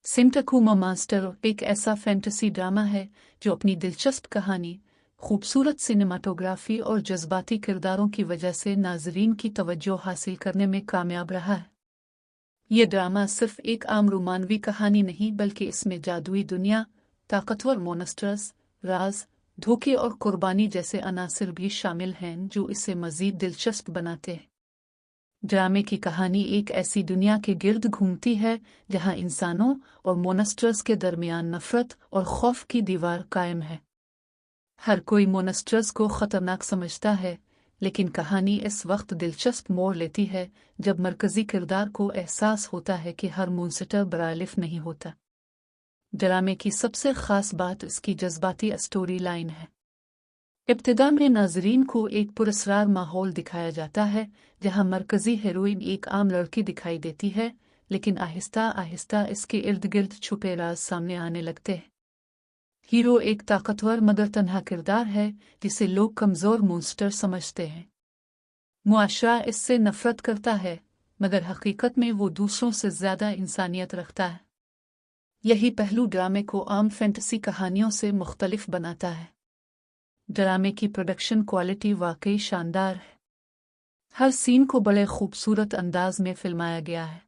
सिंटकुमा master एक ऐसा fantasy drama है जो अपनी दिलचस्प कहानी, खूबसूरत सिनेमाटोग्राफी और जज्बाती किरदारों की वजह से नाजरीन की तवज्जो हासिल करने में कामयाब रहा है। ये ड्रामा सिर्फ एक आम रोमानवी कहानी नहीं बल्कि इसमें जादुई दुनिया, ताकतवर मोनस्टर्स, राज, धोखे और कुर्बानी जैसे अनासिर भी शामिल हैं जो इसे मजीद दिलचस्प बनाते हैं। ड्रामे की कहानी एक ऐसी दुनिया के गिर्द घूमती है जहां इंसानों और मोनस्टर्स के दरमियान नफरत और खौफ की दीवार कायम है। हर कोई मोनस्टर्स को खतरनाक समझता है, लेकिन कहानी इस वक्त दिलचस्प मोड़ लेती है जब मरकजी किरदार को एहसास होता है कि हर मोनस्टर बरालिफ नहीं होता। ड्रामे की सबसे खास बात इसकी जज्बाती स्टोरी लाइन है। इब्तिदा में नाजरीन को एक पुरस्कार माहौल दिखाया जाता है जहां मरकजी हीरोइन एक आम लड़की दिखाई देती है, लेकिन आहिस्ता आहिस्ता इसके इर्द गिर्द छुपे राज सामने आने लगते हैं। हीरो एक ताकतवर मगर तन्हा किरदार है जिसे लोग कमजोर मॉन्स्टर समझते हैं। मुआशरा इससे नफरत करता है, मगर हकीकत में वो दूसरों से ज्यादा इंसानियत रखता है। यही पहलू ड्रामे को आम फैंटेसी कहानियों से मुख्तलिफ बनाता है। ड्रामे की प्रोडक्शन क्वालिटी वाकई शानदार है। हर सीन को बड़े खूबसूरत अंदाज में फिल्माया गया है।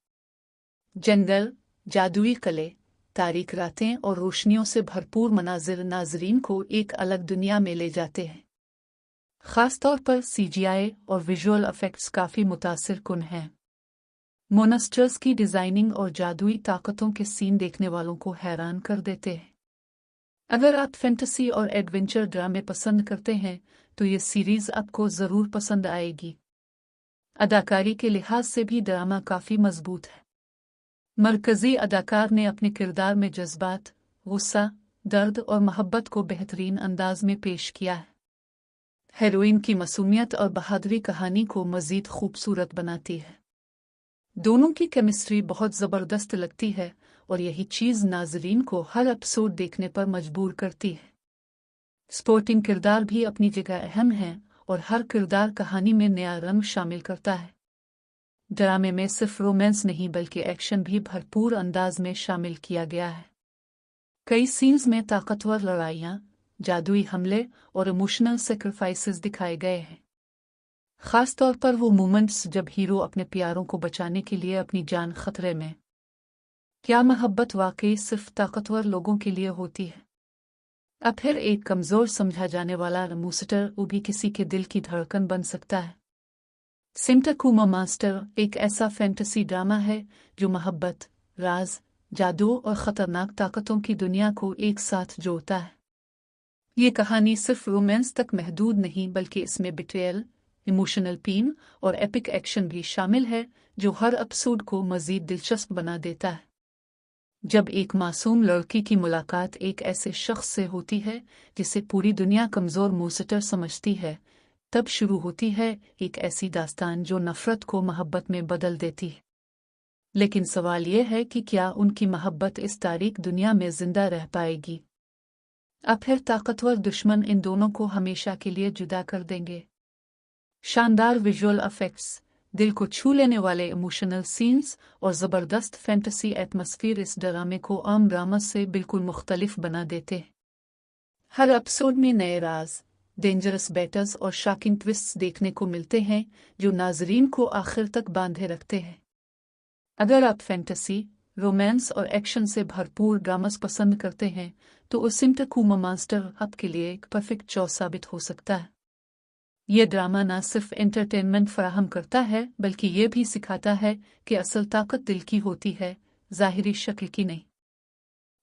जंगल, जादुई कले, तारीक रातें और रोशनियों से भरपूर मनाजिर नाजरीन को एक अलग दुनिया में ले जाते हैं। खास तौर पर सीजीआई और विजुअल इफेक्ट्स काफी मुतासिर कुन हैं। मोनस्टर्स की डिजाइनिंग और जादुई ताकतों के सीन देखने वालों को हैरान कर देते हैं। अगर आप फैंटेसी और एडवेंचर ड्रामे पसंद करते हैं तो ये सीरीज आपको जरूर पसंद आएगी। अदाकारी के लिहाज से भी ड्रामा काफी मजबूत है। मरकजी अदाकार ने अपने किरदार में जज्बात, गुस्सा, दर्द और मोहब्बत को बेहतरीन अंदाज में पेश किया है। हीरोइन की मासूमियत और बहादुरी कहानी को मजीद खूबसूरत बनाती है। दोनों की केमिस्ट्री बहुत जबरदस्त लगती है और यही चीज नाजरीन को हर एपिसोड देखने पर मजबूर करती है। स्पोर्टिंग किरदार भी अपनी जगह अहम हैं और हर किरदार कहानी में नया रंग शामिल करता है। ड्रामे में सिर्फ रोमांस नहीं बल्कि एक्शन भी भरपूर अंदाज में शामिल किया गया है। कई सीन्स में ताकतवर लड़ाइयाँ, जादुई हमले और इमोशनल सैक्रिफाइसेस दिखाए गए हैं। खास तौर पर वो मोमेंट्स जब हीरो अपने प्यारों को बचाने के लिए अपनी जान खतरे में। क्या मोहब्बत वाकई सिर्फ ताकतवर लोगों के लिए होती है? अब फिर एक कमजोर समझा जाने वाला मोनस्टर वो भी किसी के दिल की धड़कन बन सकता है। सिंटकुमा मास्टर एक ऐसा फैंटेसी ड्रामा है जो मोहब्बत, राज, जादू और खतरनाक ताकतों की दुनिया को एक साथ जोड़ता है। ये कहानी सिर्फ रोमांस तक महदूद नहीं बल्कि इसमें बिट्रेयल, इमोशनल पीन और एपिक एक्शन भी शामिल है जो हर एपिसोड को मजीद दिलचस्प बना देता है। जब एक मासूम लड़की की मुलाकात एक ऐसे शख्स से होती है जिसे पूरी दुनिया कमजोर मोनस्टर समझती है, तब शुरू होती है एक ऐसी दास्तान जो नफरत को मोहब्बत में बदल देती है। लेकिन सवाल यह है कि क्या उनकी मोहब्बत इस तारीक दुनिया में जिंदा रह पाएगी? अब फिर ताकतवर दुश्मन इन दोनों को हमेशा के लिए जुदा कर देंगे। शानदार विजुअल इफेक्ट्स, दिल को छू लेने वाले इमोशनल सीन्स और ज़बरदस्त फैंटेसी एटमॉस्फेयर इस ड्रामे को आम ड्रामा से बिल्कुल मुख्तलिफ बना देते हैं। हर एपिसोड में नए राज, डेंजरस बैटल्स और शॉकिंग ट्विस्ट्स देखने को मिलते हैं जो नाजरीन को आखिर तक बांधे रखते हैं। अगर आप फैंटेसी, रोमांस और एक्शन से भरपूर ड्रामास पसंद करते हैं तो सिंटकुमा मास्टर आपके लिए एक परफेक्ट चॉइस साबित हो सकता है। ये ड्रामा न सिर्फ एंटरटेनमेंट फराहम करता है बल्कि ये भी सिखाता है कि असल ताकत दिल की होती है, ज़ाहिरी शक्ल की नहीं।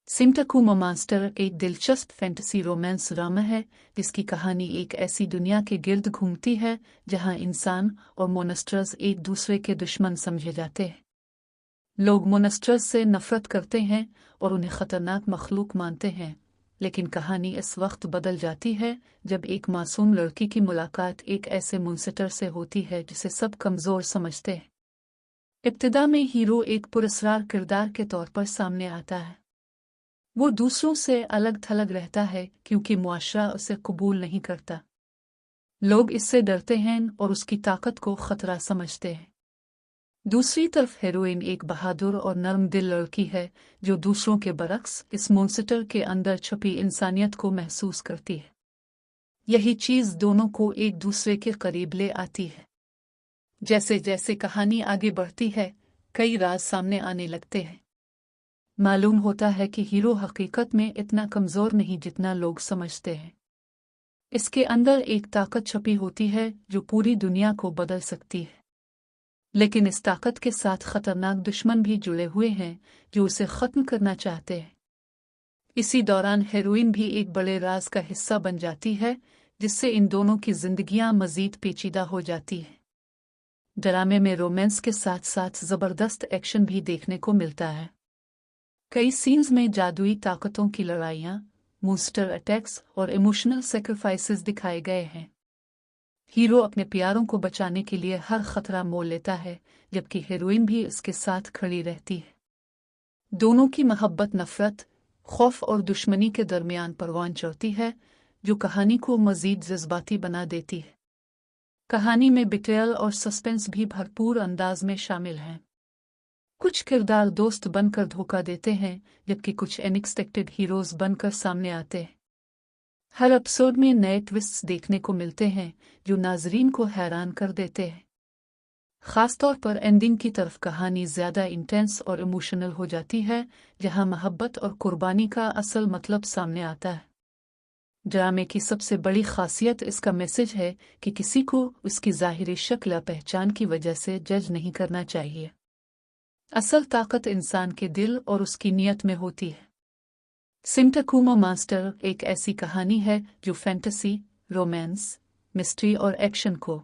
सिंटकुमा मास्टर एक दिलचस्प फैंटेसी रोमांस ड्रामा है जिसकी कहानी एक ऐसी दुनिया के गिर्द घूमती है जहां इंसान और मोनस्टर्स एक दूसरे के दुश्मन समझे जाते हैं। लोग मोनस्टर्स से नफरत करते हैं और उन्हें खतरनाक मखलूक मानते हैं, लेकिन कहानी इस वक्त बदल जाती है जब एक मासूम लड़की की मुलाकात एक ऐसे मोनस्टर से होती है जिसे सब कमजोर समझते हैं। इब्तिदा में हीरो एक पुरस्कार किरदार के तौर पर सामने आता है। वो दूसरों से अलग थलग रहता है क्योंकि मुआशरा उसे कबूल नहीं करता। लोग इससे डरते हैं और उसकी ताकत को खतरा समझते हैं। दूसरी तरफ हेरोइन एक बहादुर और नरम दिल लड़की है जो दूसरों के बरक्स इस मॉन्स्टर के अंदर छुपी इंसानियत को महसूस करती है। यही चीज दोनों को एक दूसरे के करीब ले आती है। जैसे जैसे कहानी आगे बढ़ती है, कई राज सामने आने लगते हैं। मालूम होता है कि हीरो हकीकत में इतना कमजोर नहीं जितना लोग समझते हैं। इसके अंदर एक ताकत छुपी होती है जो पूरी दुनिया को बदल सकती है, लेकिन इस ताकत के साथ खतरनाक दुश्मन भी जुड़े हुए हैं जो उसे खत्म करना चाहते हैं। इसी दौरान हेरोइन भी एक बड़े राज का हिस्सा बन जाती है, जिससे इन दोनों की जिंदगियां मजीद पेचीदा हो जाती हैं। ड्रामे में रोमांस के साथ साथ जबरदस्त एक्शन भी देखने को मिलता है। कई सीन्स में जादुई ताकतों की लड़ाइयाँ, मॉन्स्टर अटैक्स और इमोशनल सैक्रिफाइसेस दिखाए गए हैं। हीरो अपने प्यारों को बचाने के लिए हर खतरा मोल लेता है, जबकि हीरोइन भी उसके साथ खड़ी रहती है। दोनों की मोहब्बत नफरत, खौफ और दुश्मनी के दरमियान परवान चढ़ती है, जो कहानी को मजीद जज्बाती बना देती है। कहानी में बिट्रेयल और सस्पेंस भी भरपूर अंदाज में शामिल हैं। कुछ किरदार दोस्त बनकर धोखा देते हैं, जबकि कुछ अनएक्सपेक्टेड हीरोज बनकर सामने आते हैं। हर एपिसोड में नए ट्विस्ट्स देखने को मिलते हैं जो नाजरीन को हैरान कर देते हैं। खासतौर पर एंडिंग की तरफ कहानी ज़्यादा इंटेंस और इमोशनल हो जाती है, जहां मोहब्बत और कुर्बानी का असल मतलब सामने आता है। ड्रामे की सबसे बड़ी खासियत इसका मैसेज है कि किसी को उसकी ज़ाहिरी शक्ल या पहचान की वजह से जज नहीं करना चाहिए। असल ताकत इंसान के दिल और उसकी नीयत में होती है। सिंटाकुमा मास्टर एक ऐसी कहानी है जो फैंटेसी, रोमांस, मिस्ट्री और एक्शन को